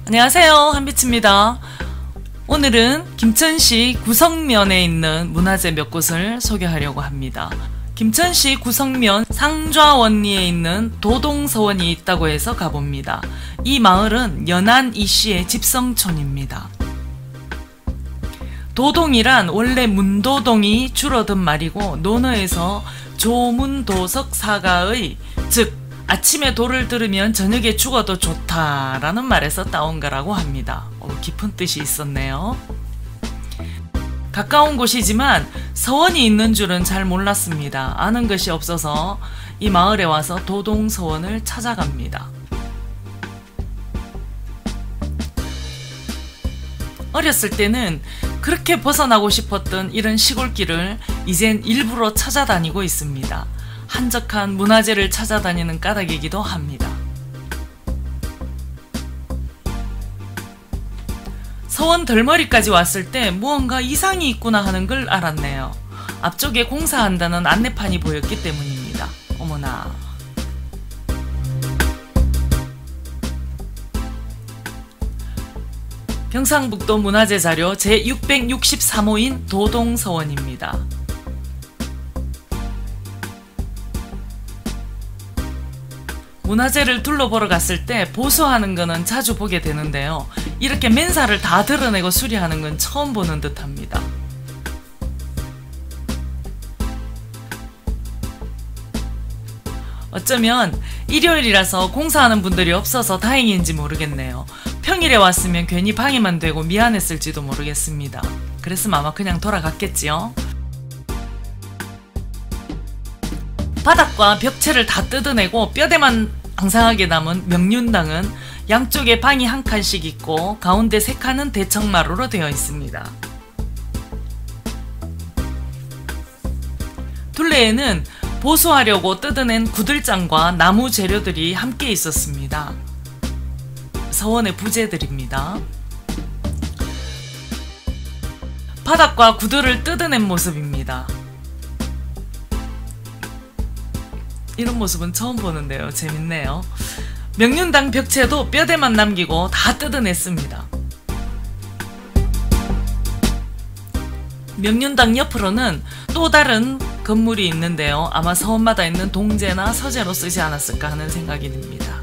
안녕하세요, 한빛입니다. 오늘은 김천시 구성면에 있는 문화재 몇 곳을 소개하려고 합니다. 김천시 구성면 상좌원리에 있는 도동서원이 있다고 해서 가봅니다. 이 마을은 연안 이씨의 집성촌입니다. 도동이란 원래 문도동이 줄어든 말이고 논어에서 조문도석사가의 즉 아침에 도를 들으면 저녁에 죽어도 좋다라는 말에서 따온 거라고 합니다. 깊은 뜻이 있었네요. 가까운 곳이지만 서원이 있는 줄은 잘 몰랐습니다. 아는 것이 없어서 이 마을에 와서 도동서원을 찾아갑니다. 어렸을 때는 그렇게 벗어나고 싶었던 이런 시골길을 이젠 일부러 찾아다니고 있습니다. 한적한 문화재를 찾아다니는 까닭이기도 합니다. 서원 덜머리까지 왔을 때 무언가 이상이 있구나 하는 걸 알았네요. 앞쪽에 공사한다는 안내판이 보였기 때문입니다. 어머나. 경상북도 문화재 자료 제663호인 도동서원입니다. 문화재를 둘러보러 갔을 때 보수하는 거는 자주 보게 되는데요. 이렇게 맨살을 다 드러내고 수리하는 건 처음 보는 듯합니다. 어쩌면 일요일이라서 공사하는 분들이 없어서 다행인지 모르겠네요. 평일에 왔으면 괜히 방해만 되고 미안했을지도 모르겠습니다. 그랬으면 아마 그냥 돌아갔겠지요. 바닥과 벽체를 다 뜯어내고 뼈대만 앙상하게 남은 명륜당은 양쪽에 방이 한 칸씩 있고 가운데 세 칸은 대청마루로 되어 있습니다. 둘레에는 보수하려고 뜯어낸 구들장과 나무 재료들이 함께 있었습니다. 서원의 부재들입니다. 바닥과 구들을 뜯어낸 모습입니다. 이런 모습은 처음 보는데요. 재밌네요. 명륜당 벽체도 뼈대만 남기고 다 뜯어냈습니다. 명륜당 옆으로는 또 다른 건물이 있는데요. 아마 서원마다 있는 동제나 서재로 쓰지 않았을까 하는 생각이 듭니다.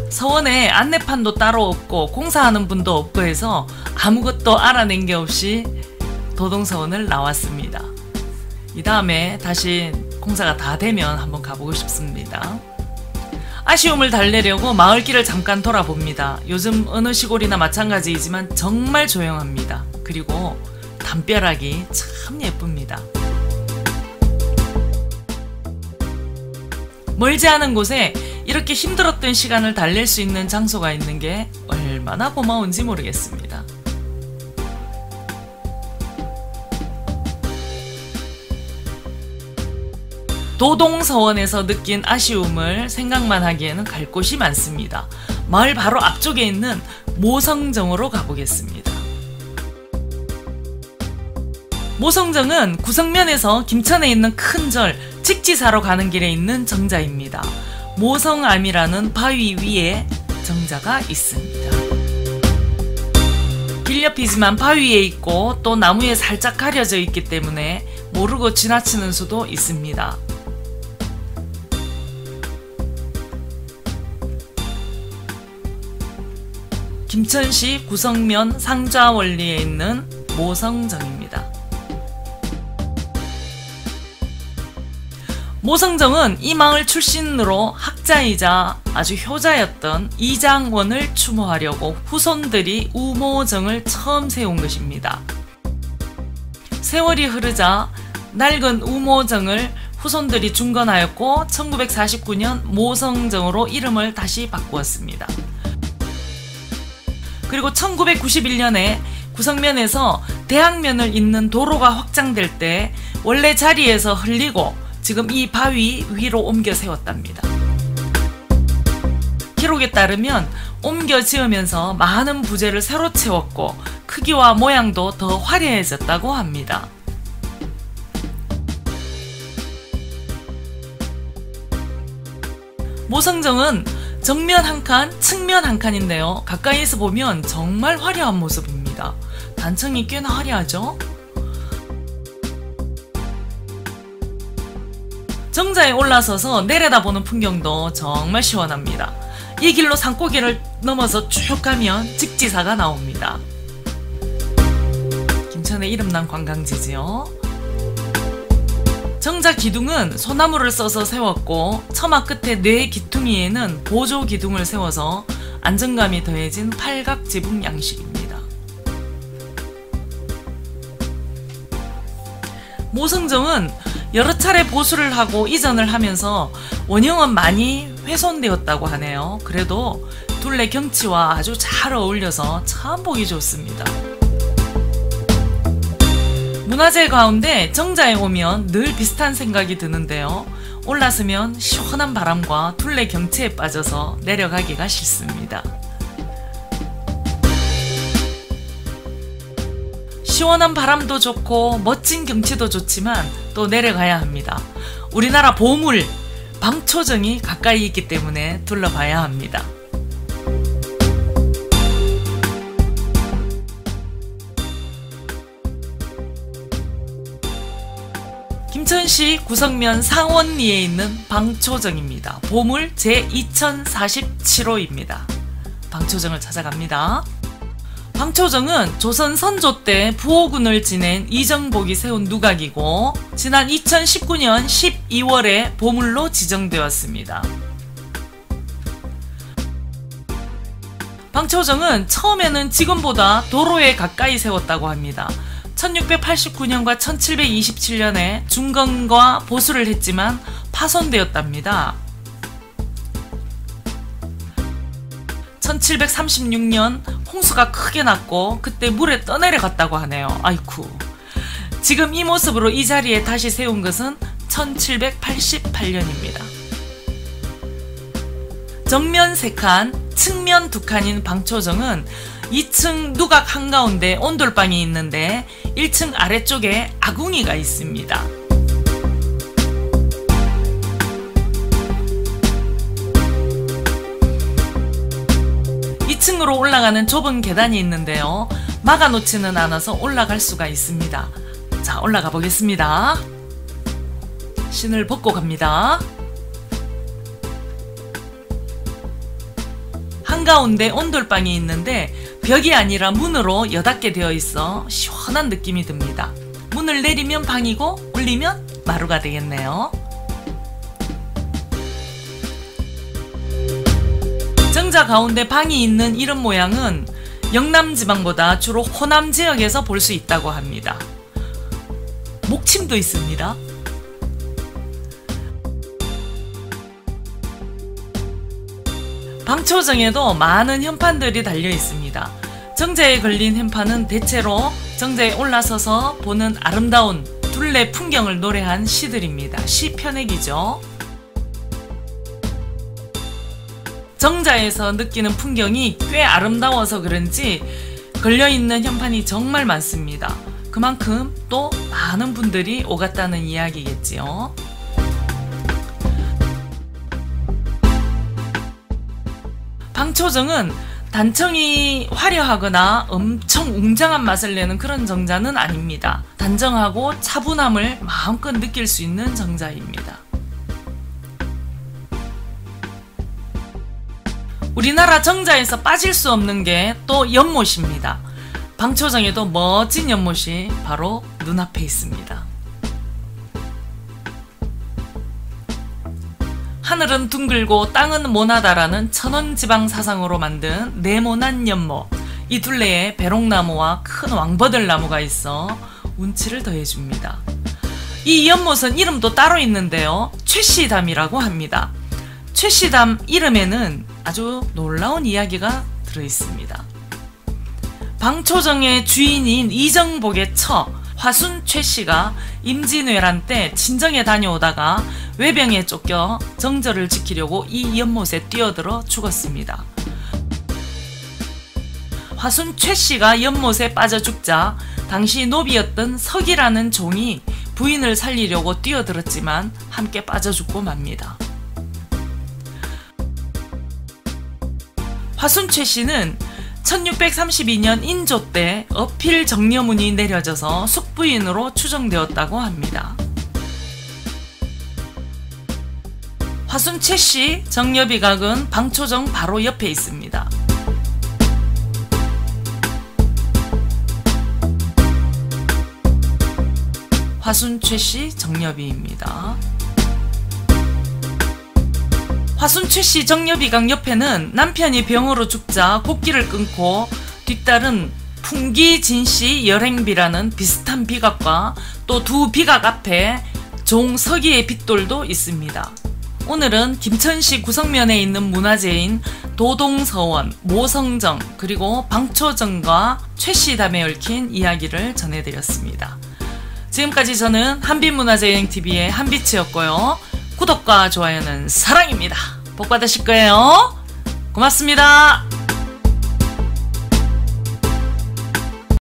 서원에 안내판도 따로 없고 공사하는 분도 없고 해서 아무것도 알아낸 게 없이 도동서원을 나왔습니다. 이 다음에 다시 공사가 다 되면 한번 가보고 싶습니다. 아쉬움을 달래려고 마을길을 잠깐 돌아봅니다. 요즘 어느 시골이나 마찬가지이지만 정말 조용합니다. 그리고 담벼락이 참 예쁩니다. 멀지 않은 곳에 이렇게 힘들었던 시간을 달랠 수 있는 장소가 있는 게 얼마나 고마운지 모르겠습니다. 도동서원에서 느낀 아쉬움을 생각만 하기에는 갈 곳이 많습니다. 마을 바로 앞쪽에 있는 모성정으로 가보겠습니다. 모성정은 구성면에서 김천에 있는 큰 절 직지사로 가는 길에 있는 정자입니다. 모성암이라는 바위 위에 정자가 있습니다. 길 옆이지만 바위에 있고 또 나무에 살짝 가려져 있기 때문에 모르고 지나치는 수도 있습니다. 김천시 구성면 상좌원리에 있는 모성정입니다. 모성정은 이 마을 출신으로 학자이자 아주 효자였던 이장원을 추모하려고 후손들이 우모정을 처음 세운 것입니다. 세월이 흐르자 낡은 우모정을 후손들이 중건하였고 1949년 모성정으로 이름을 다시 바꾸었습니다. 그리고 1991년에 구성면에서 대학면을 잇는 도로가 확장될 때 원래 자리에서 흘리고 지금 이 바위 위로 옮겨 세웠답니다. 기록에 따르면 옮겨 지으면서 많은 부재를 새로 채웠고 크기와 모양도 더 화려해졌다고 합니다. 모성정은 정면 한 칸, 측면 한 칸인데요. 가까이에서 보면 정말 화려한 모습입니다. 단청이 꽤나 화려하죠? 정자에 올라서서 내려다보는 풍경도 정말 시원합니다. 이 길로 산고개를 넘어서 쭉 가면 직지사가 나옵니다. 김천의 이름난 관광지지요. 정자 기둥은 소나무를 써서 세웠고 처마 끝에 네 기퉁이에는 보조 기둥을 세워서 안정감이 더해진 팔각지붕 양식입니다. 모성정은 여러 차례 보수를 하고 이전을 하면서 원형은 많이 훼손되었다고 하네요. 그래도 둘레 경치와 아주 잘 어울려서 참 보기 좋습니다. 문화재 가운데 정자에 오면 늘 비슷한 생각이 드는데요. 올라서면 시원한 바람과 둘레 경치에 빠져서 내려가기가 싫습니다. 시원한 바람도 좋고 멋진 경치도 좋지만 또 내려가야 합니다. 우리나라 보물 방초정이 가까이 있기 때문에 둘러봐야 합니다. 김천시 구성면 상원리에 있는 방초정입니다. 보물 제2047호입니다. 방초정을 찾아갑니다. 방초정은 조선 선조 때 부호군을 지낸 이정복이 세운 누각이고 지난 2019년 12월에 보물로 지정되었습니다. 방초정은 처음에는 지금보다 도로에 가까이 세웠다고 합니다. 1689년과 1727년에 중건과 보수를 했지만 파손되었답니다. 1736년 홍수가 크게 났고 그때 물에 떠내려갔다고 하네요. 아이쿠. 지금 이 모습으로 이 자리에 다시 세운 것은 1788년입니다. 정면 3칸, 측면 2칸인 방초정은 2층 누각 한가운데 온돌방이 있는데 1층 아래쪽에 아궁이가 있습니다. 2층으로 올라가는 좁은 계단이 있는데요. 막아놓지는 않아서 올라갈 수가 있습니다. 자, 올라가 보겠습니다. 신을 벗고 갑니다. 한가운데 온돌방이 있는데 벽이 아니라 문으로 여닫게 되어 있어 시원한 느낌이 듭니다. 문을 내리면 방이고 올리면 마루가 되겠네요. 정자 가운데 방이 있는 이런 모양은 영남지방보다 주로 호남 지역에서 볼 수 있다고 합니다. 목침도 있습니다. 방초정에도 많은 현판들이 달려 있습니다. 정자에 걸린 현판은 대체로 정자에 올라서서 보는 아름다운 둘레 풍경을 노래한 시들입니다. 시 편액이죠. 정자에서 느끼는 풍경이 꽤 아름다워서 그런지 걸려있는 현판이 정말 많습니다. 그만큼 또 많은 분들이 오갔다는 이야기겠지요. 방초정은 단청이 화려하거나 엄청 웅장한 맛을 내는 그런 정자는 아닙니다. 단정하고 차분함을 마음껏 느낄 수 있는 정자입니다. 우리나라 정자에서 빠질 수 없는 게 또 연못입니다. 방초정에도 멋진 연못이 바로 눈앞에 있습니다. 하늘은 둥글고 땅은 모나다라는 천원지방 사상으로 만든 네모난 연못. 이 둘레에 배롱나무와 큰 왕버들나무가 있어 운치를 더해줍니다. 이 연못은 이름도 따로 있는데요. 최씨담이라고 합니다. 최씨담 이름에는 아주 놀라운 이야기가 들어있습니다. 방초정의 주인인 이정복의 처 화순 최씨가 임진왜란 때 친정에 다녀오다가 외병에 쫓겨 정절을 지키려고 이 연못에 뛰어들어 죽었습니다. 화순 최씨가 연못에 빠져 죽자 당시 노비였던 석이라는 종이 부인을 살리려고 뛰어들었지만 함께 빠져 죽고 맙니다. 화순 최 씨는 1632년 인조 때 어필 정려문이 내려져서 숙부인으로 추정되었다고 합니다. 화순 최 씨 정려비각은 방초정 바로 옆에 있습니다. 화순 최 씨 정려비입니다. 화순 최 씨 정려비각 옆에는 남편이 병으로 죽자 곡기를 끊고 뒤따른 풍기 진씨 열행비라는 비슷한 비각과 또 두 비각 앞에 종서기의 빗돌도 있습니다. 오늘은 김천시 구성면에 있는 문화재인 도동서원, 모성정, 그리고 방초정과 최씨담에 얽힌 이야기를 전해드렸습니다. 지금까지 저는 한빛문화재여행TV의 한빛이었고요. 구독과 좋아요는 사랑입니다. 복 받으실 거예요. 고맙습니다.